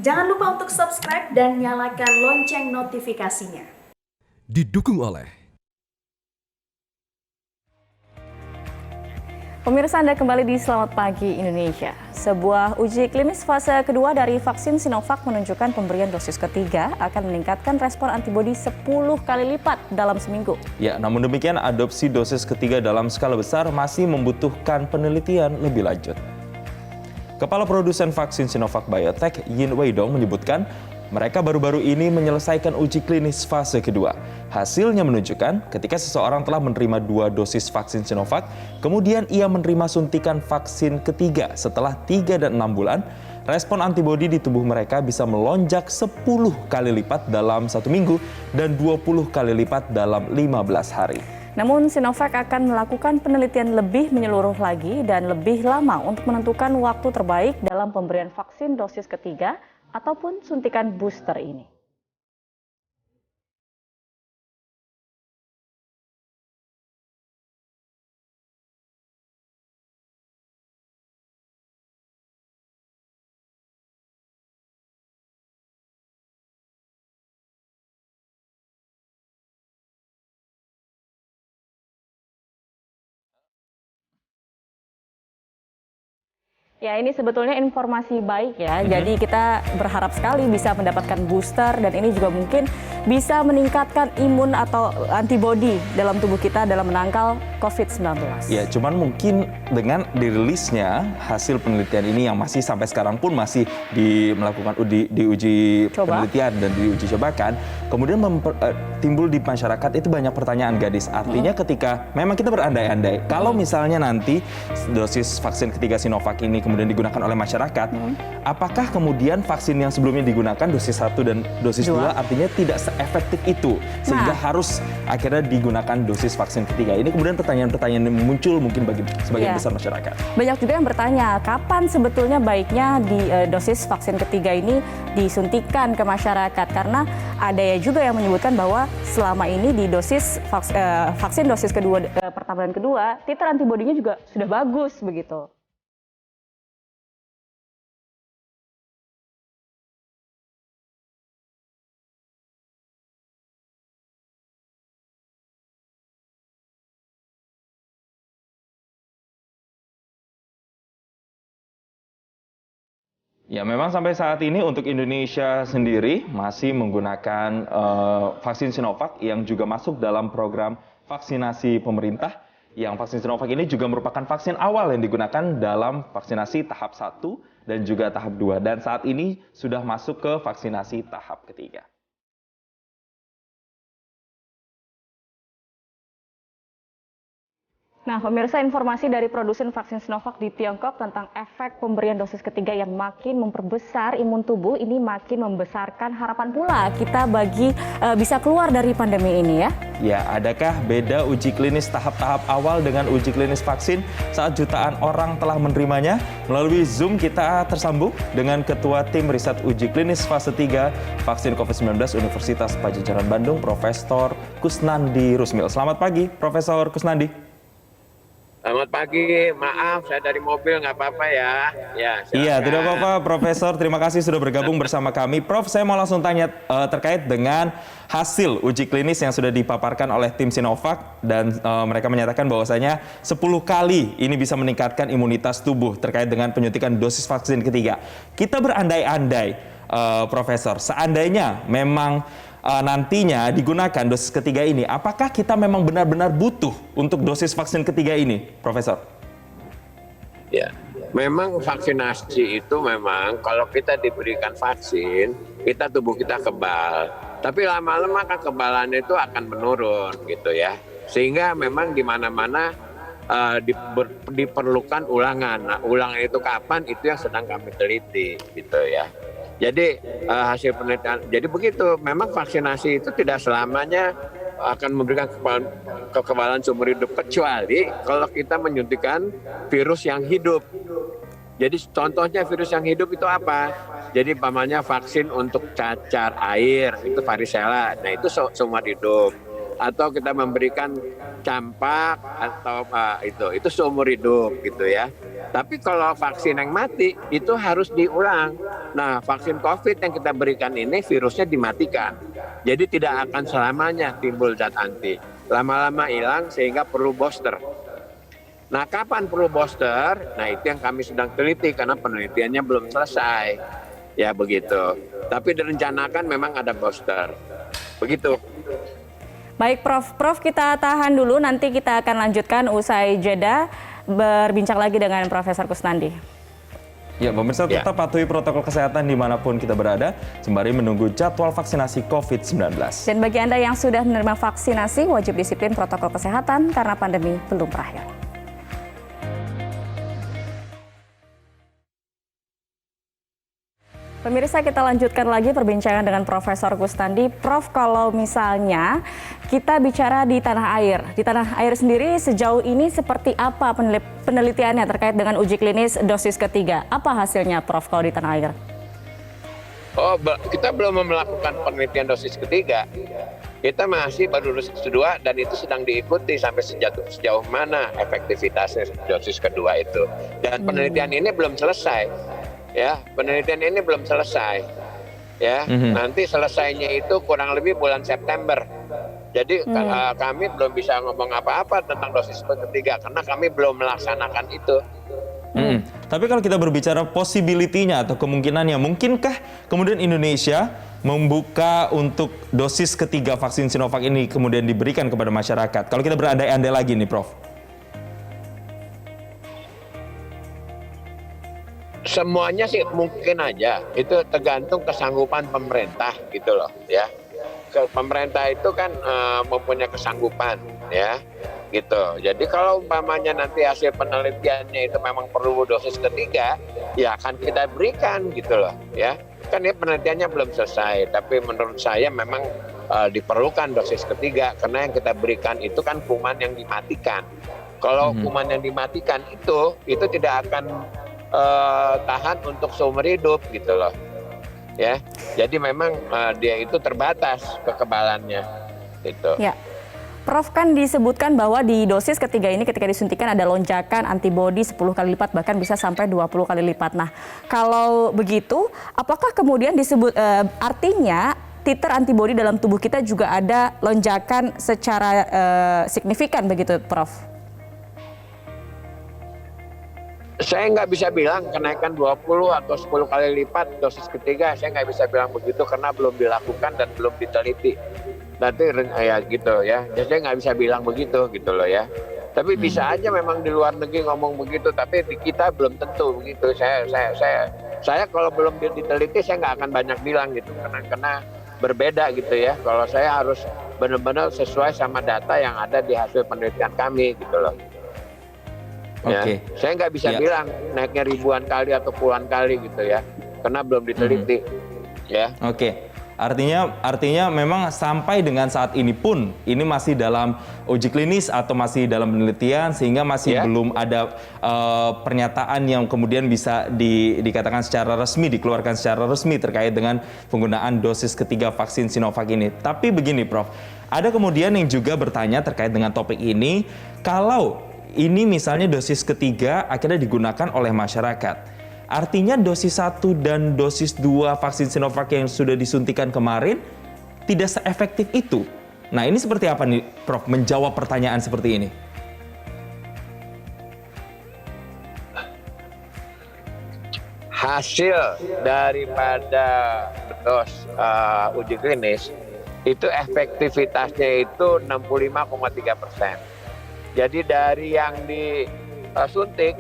Jangan lupa untuk subscribe dan nyalakan lonceng notifikasinya. Didukung oleh Pemirsa, Anda kembali di Selamat Pagi Indonesia. Sebuah uji klinis fase kedua dari vaksin Sinovac menunjukkan pemberian dosis ketiga akan meningkatkan respon antibodi 10 kali lipat dalam seminggu. Ya, namun demikian adopsi dosis ketiga dalam skala besar masih membutuhkan penelitian lebih lanjut. Kepala produsen vaksin Sinovac Biotech, Yin Weidong menyebutkan mereka baru-baru ini menyelesaikan uji klinis fase kedua. Hasilnya menunjukkan ketika seseorang telah menerima 2 dosis vaksin Sinovac, kemudian ia menerima suntikan vaksin ketiga setelah 3 dan 6 bulan, respon antibodi di tubuh mereka bisa melonjak 10 kali lipat dalam 1 minggu dan 20 kali lipat dalam 15 hari. Namun Sinovac akan melakukan penelitian lebih menyeluruh lagi dan lebih lama untuk menentukan waktu terbaik dalam pemberian vaksin dosis ketiga ataupun suntikan booster ini. Ya, ini sebetulnya informasi baik ya. Jadi kita berharap sekali bisa mendapatkan booster dan ini juga mungkin bisa meningkatkan imun atau antibodi dalam tubuh kita dalam menangkal COVID-19. Ya, cuman mungkin dengan dirilisnya hasil penelitian ini yang masih sampai sekarang pun masih melakukan diuji penelitian dan diuji cobakan, kemudian timbul di masyarakat itu banyak pertanyaan, Gadis. Artinya ketika memang kita berandai-andai, kalau misalnya nanti dosis vaksin ketiga Sinovac ini kemudian digunakan oleh masyarakat, apakah kemudian vaksin yang sebelumnya digunakan dosis 1 dan dosis 2 artinya tidak seefektif itu sehingga harus akhirnya digunakan dosis vaksin ketiga. Ini kemudian pertanyaan-pertanyaan yang muncul mungkin bagi sebagian besar masyarakat. Banyak juga yang bertanya kapan sebetulnya baiknya di dosis vaksin ketiga ini disuntikan ke masyarakat, karena ada ya juga yang menyebutkan bahwa selama ini di dosis vaksin dosis kedua pertama dan kedua titer antibodinya juga sudah bagus begitu. Ya, memang sampai saat ini untuk Indonesia sendiri masih menggunakan vaksin Sinovac yang juga masuk dalam program vaksinasi pemerintah. Yang vaksin Sinovac ini juga merupakan vaksin awal yang digunakan dalam vaksinasi tahap 1 dan juga tahap 2. Dan saat ini sudah masuk ke vaksinasi tahap ketiga. Nah, pemirsa, informasi dari produsen vaksin Sinovac di Tiongkok tentang efek pemberian dosis ketiga yang makin memperbesar imun tubuh ini makin membesarkan harapan pula kita bagi bisa keluar dari pandemi ini ya. Ya, adakah beda uji klinis tahap-tahap awal dengan uji klinis vaksin saat jutaan orang telah menerimanya? Melalui Zoom kita tersambung dengan Ketua Tim Riset Uji Klinis Fase 3 Vaksin COVID-19 Universitas Padjadjaran Bandung, Profesor Kusnandi Rusmil. Selamat pagi, Profesor Kusnandi. Selamat pagi, maaf saya dari mobil nggak apa-apa ya. Iya, tidak apa-apa Profesor, terima kasih sudah bergabung bersama kami. Prof, saya mau langsung tanya terkait dengan hasil uji klinis yang sudah dipaparkan oleh tim Sinovac dan mereka menyatakan bahwasanya 10 kali ini bisa meningkatkan imunitas tubuh terkait dengan penyuntikan dosis vaksin ketiga. Kita berandai-andai, Profesor, seandainya memang nantinya digunakan dosis ketiga ini, apakah kita memang benar-benar butuh untuk dosis vaksin ketiga ini, Profesor? Ya, memang vaksinasi itu memang kalau kita diberikan vaksin, tubuh kita kebal. Tapi lama-lama kan kebalannya itu akan menurun gitu ya. Sehingga memang di mana-mana diperlukan ulangan. Nah, ulangan itu kapan? Itu yang sedang kami teliti gitu ya. Jadi hasil penelitian, jadi begitu. Memang vaksinasi itu tidak selamanya akan memberikan kekebalan seumur hidup, kecuali kalau kita menyuntikkan virus yang hidup. Jadi contohnya virus yang hidup itu apa? Jadi umpamanya vaksin untuk cacar air, itu varicella. Nah itu seumur hidup. atau kita memberikan campak atau itu seumur hidup gitu ya. Tapi kalau vaksin yang mati itu harus diulang. Nah, vaksin COVID yang kita berikan ini virusnya dimatikan. Jadi tidak akan selamanya timbul zat anti. Lama-lama hilang sehingga perlu booster. Nah, kapan perlu booster? Nah, itu yang kami sedang teliti karena penelitiannya belum selesai. Ya begitu. Tapi direncanakan memang ada booster. Begitu. Baik Prof, kita tahan dulu, nanti kita akan lanjutkan usai jeda berbincang lagi dengan Profesor Kusnandi. Ya, pemirsa tetap patuhi protokol kesehatan dimanapun kita berada, sembari menunggu jadwal vaksinasi COVID-19. Dan bagi Anda yang sudah menerima vaksinasi, wajib disiplin protokol kesehatan karena pandemi belum berakhir. Pemirsa, kita lanjutkan lagi perbincangan dengan Profesor Kusnandi. Prof, kalau misalnya kita bicara di tanah air sendiri sejauh ini seperti apa penelitiannya terkait dengan uji klinis dosis ketiga? Apa hasilnya, Prof, kalau di tanah air? Oh, kita belum melakukan penelitian dosis ketiga. Kita masih baru dosis kedua dan itu sedang diikuti sampai sejauh mana efektivitasnya dosis kedua itu. Dan penelitian ini belum selesai. Ya, penelitian ini belum selesai. Ya, nanti selesainya itu kurang lebih bulan September. Jadi kami belum bisa ngomong apa-apa tentang dosis ketiga karena kami belum melaksanakan itu. Tapi kalau kita berbicara possibility-nya atau kemungkinannya, mungkinkah kemudian Indonesia membuka untuk dosis ketiga vaksin Sinovac ini kemudian diberikan kepada masyarakat? Kalau kita berandai-andai lagi nih, Prof. Semuanya sih mungkin aja, itu tergantung kesanggupan pemerintah gitu loh ya. Pemerintah itu kan mempunyai kesanggupan ya gitu. Jadi kalau umpamanya nanti hasil penelitiannya itu memang perlu dosis ketiga, ya akan kita berikan gitu loh ya. Kan ya penelitiannya belum selesai, tapi menurut saya memang diperlukan dosis ketiga karena yang kita berikan itu kan kuman yang dimatikan. Kalau kuman yang dimatikan itu tidak akan tahan untuk seumur hidup gitu loh ya. Jadi memang dia itu terbatas kekebalannya gitu. Ya. Prof, kan disebutkan bahwa di dosis ketiga ini ketika disuntikan ada lonjakan antibodi 10 kali lipat bahkan bisa sampai 20 kali lipat. Nah, kalau begitu apakah kemudian disebut artinya titer antibodi dalam tubuh kita juga ada lonjakan secara signifikan begitu, Prof? Saya nggak bisa bilang kenaikan 20 atau 10 kali lipat dosis ketiga, saya nggak bisa bilang begitu karena belum dilakukan dan belum diteliti. Nanti ya gitu ya, saya nggak bisa bilang begitu gitu loh ya. Tapi bisa aja memang di luar negeri ngomong begitu, tapi di kita belum tentu begitu. Saya kalau belum diteliti saya nggak akan banyak bilang gitu karena berbeda gitu ya. Kalau saya harus benar-benar sesuai sama data yang ada di hasil penelitian kami gitu loh. Ya, saya nggak bisa bilang naiknya ribuan kali atau puluhan kali gitu ya, karena belum diteliti. Ya. Artinya memang sampai dengan saat ini pun ini masih dalam uji klinis atau masih dalam penelitian sehingga masih belum ada pernyataan yang kemudian bisa dikatakan secara resmi, dikeluarkan secara resmi terkait dengan penggunaan dosis ketiga vaksin Sinovac ini. Tapi begini, Prof, ada kemudian yang juga bertanya terkait dengan topik ini, kalau ini misalnya dosis ketiga akhirnya digunakan oleh masyarakat. Artinya dosis 1 dan dosis 2 vaksin Sinovac yang sudah disuntikan kemarin tidak seefektif itu. Nah, ini seperti apa nih, Prof, menjawab pertanyaan seperti ini? Hasil daripada uji klinis itu efektivitasnya itu 65,3%. Jadi dari yang disuntik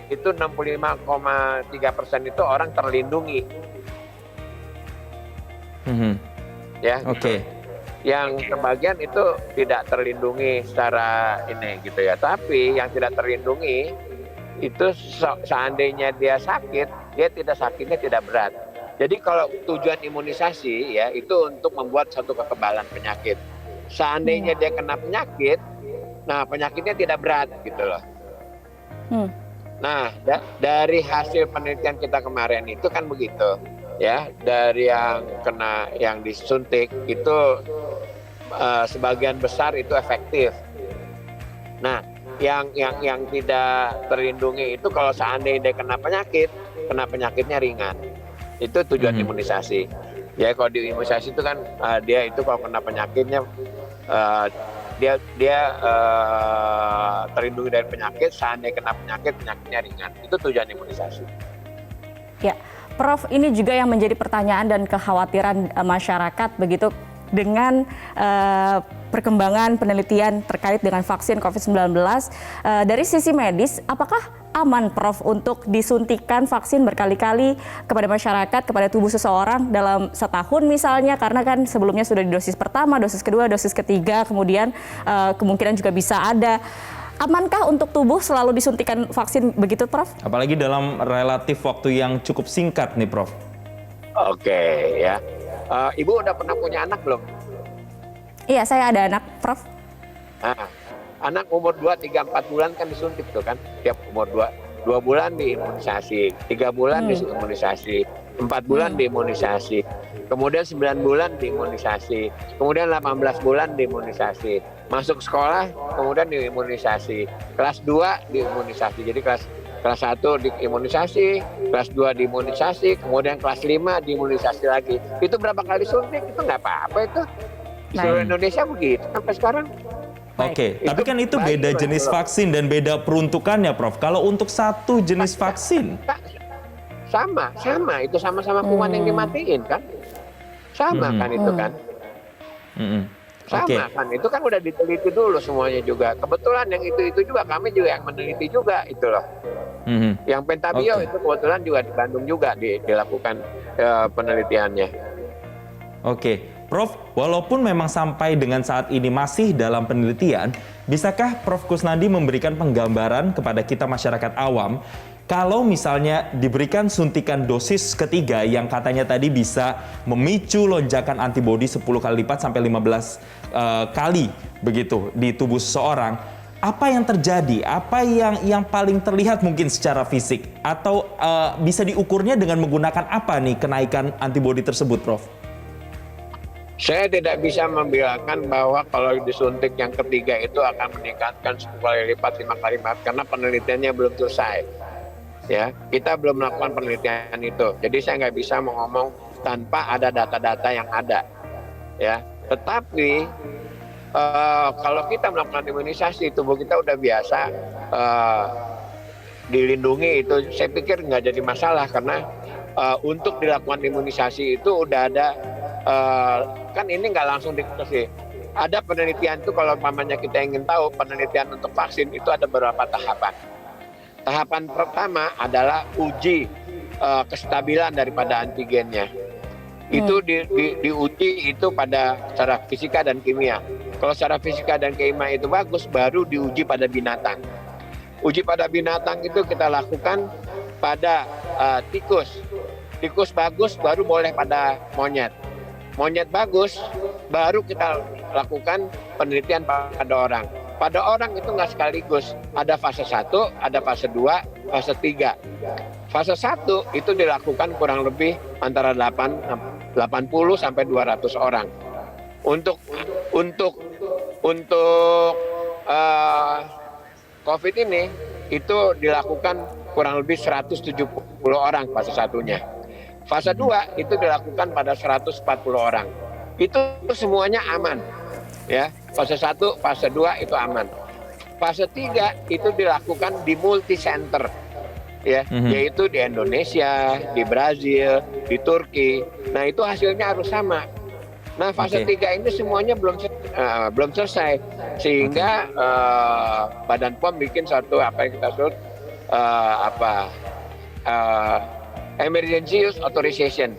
itu 65,3% itu orang terlindungi. Ya. Yang sebagian itu tidak terlindungi secara ini gitu ya. Tapi yang tidak terlindungi itu seandainya dia sakit, dia sakitnya tidak berat. Jadi kalau tujuan imunisasi ya itu untuk membuat satu kekebalan penyakit. Seandainya dia kena penyakit, nah penyakitnya tidak berat gitu loh. Nah dari hasil penelitian kita kemarin itu kan begitu ya, dari yang disuntik itu sebagian besar itu efektif. Nah, yang tidak terlindungi itu kalau seandainya dia kena penyakitnya ringan. Itu tujuan imunisasi. Ya kalau di imunisasi itu kan dia itu kalau kena penyakitnya dia terlindungi dari penyakit, seandainya kena penyakitnya ringan. Itu tujuan imunisasi. Ya, Prof, ini juga yang menjadi pertanyaan dan kekhawatiran masyarakat begitu dengan perkembangan penelitian terkait dengan vaksin COVID-19. Dari sisi medis, apakah aman, Prof, untuk disuntikan vaksin berkali-kali kepada masyarakat, kepada tubuh seseorang dalam setahun misalnya, karena kan sebelumnya sudah di dosis pertama, dosis kedua, dosis ketiga, kemudian kemungkinan juga bisa ada. Amankah untuk tubuh selalu disuntikan vaksin begitu, Prof? Apalagi dalam relatif waktu yang cukup singkat nih, Prof. Oke, ya. Ibu udah pernah punya anak belum? Iya, saya ada anak, Prof. Nah, anak umur 2, 3, 4 bulan kan disuntik tuh kan. Tiap umur 2 bulan diimunisasi, 3 bulan diimunisasi, 4 bulan diimunisasi, kemudian 9 bulan diimunisasi, kemudian 18 bulan diimunisasi. Masuk sekolah, kemudian diimunisasi. Kelas 2 diimunisasi. Jadi kelas 1 diimunisasi, kelas 2 diimunisasi, kemudian kelas 5 diimunisasi lagi. Itu berapa kali suntik? Itu nggak apa-apa itu. Di seluruh Indonesia begitu sampai sekarang. Oke, tapi kan itu beda jenis vaksin dan beda peruntukannya, Prof. Kalau untuk satu jenis vaksin sama, itu sama-sama kuman yang dimatiin kan? Sama kan itu kan? Sama kan, itu kan udah diteliti dulu semuanya juga. Kebetulan yang itu juga kami juga yang meneliti juga itu loh. Yang pentabio itu kebetulan juga di Bandung juga dilakukan penelitiannya. Oke. Prof, walaupun memang sampai dengan saat ini masih dalam penelitian, bisakah Prof Kusnadi memberikan penggambaran kepada kita masyarakat awam kalau misalnya diberikan suntikan dosis ketiga yang katanya tadi bisa memicu lonjakan antibodi 10 kali lipat sampai 15 kali begitu di tubuh seseorang, apa yang terjadi? Apa yang paling terlihat mungkin secara fisik? Atau bisa diukurnya dengan menggunakan apa nih kenaikan antibodi tersebut, Prof? Saya tidak bisa membilangkan bahwa kalau disuntik yang ketiga itu akan meningkatkan 10 kali lipat, 5 kali lipat, karena penelitiannya belum selesai. Ya, kita belum melakukan penelitian itu. Jadi saya nggak bisa ngomong tanpa ada data-data yang ada. Ya, tetapi kalau kita melakukan imunisasi, tubuh kita udah biasa dilindungi itu. Saya pikir nggak jadi masalah karena untuk dilakukan imunisasi itu udah ada. Kan ini nggak langsung dikasih. Ada penelitian itu kalau umpamanya kita ingin tahu penelitian untuk vaksin itu ada beberapa tahapan. Tahapan pertama adalah uji kestabilan daripada antigennya. Itu diuji itu pada secara fisika dan kimia. Kalau secara fisika dan kimia itu bagus, baru diuji pada binatang. Uji pada binatang itu kita lakukan pada tikus. Tikus bagus baru boleh pada monyet. Monyet bagus, baru kita lakukan penelitian pada orang. Pada orang itu nggak sekaligus. Ada fase 1, ada fase 2, fase 3. Fase 1 itu dilakukan kurang lebih antara 80 sampai 200 orang. Untuk COVID ini, itu dilakukan kurang lebih 170 orang fase 1-nya. Fase 2 itu dilakukan pada 140 orang. Itu semuanya aman. Ya, fase 1, fase 2 itu aman. Fase 3 itu dilakukan di multi center. Ya, yaitu di Indonesia, di Brazil, di Turki. Nah, itu hasilnya harus sama. Nah, fase 3 ini semuanya belum selesai. Sehingga Badan POM bikin satu apa yang kita sebut emergency use authorization,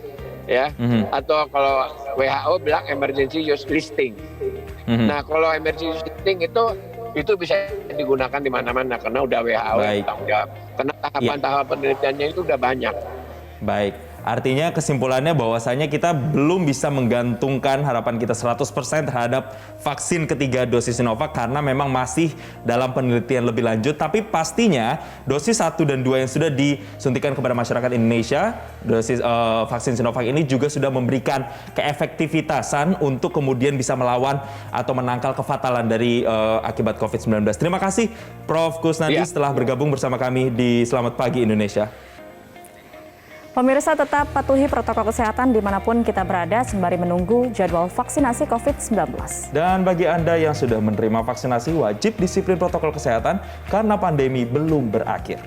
ya, atau kalau WHO bilang emergency use listing. Nah, kalau emergency use listing itu bisa digunakan di mana-mana karena udah WHO yang tanggung jawab. Karena tahapan penelitiannya itu udah banyak. Baik, Artinya kesimpulannya bahwasanya kita belum bisa menggantungkan harapan kita 100% terhadap vaksin ketiga dosis Sinovac karena memang masih dalam penelitian lebih lanjut. Tapi pastinya dosis 1 dan 2 yang sudah disuntikan kepada masyarakat Indonesia, dosis vaksin Sinovac ini juga sudah memberikan keefektivitasan untuk kemudian bisa melawan atau menangkal kefatalan dari akibat COVID-19. Terima kasih Prof. Kusnandi setelah bergabung bersama kami di Selamat Pagi Indonesia. Pemirsa tetap patuhi protokol kesehatan dimanapun kita berada sembari menunggu jadwal vaksinasi COVID-19. Dan bagi Anda yang sudah menerima vaksinasi, wajib disiplin protokol kesehatan karena pandemi belum berakhir.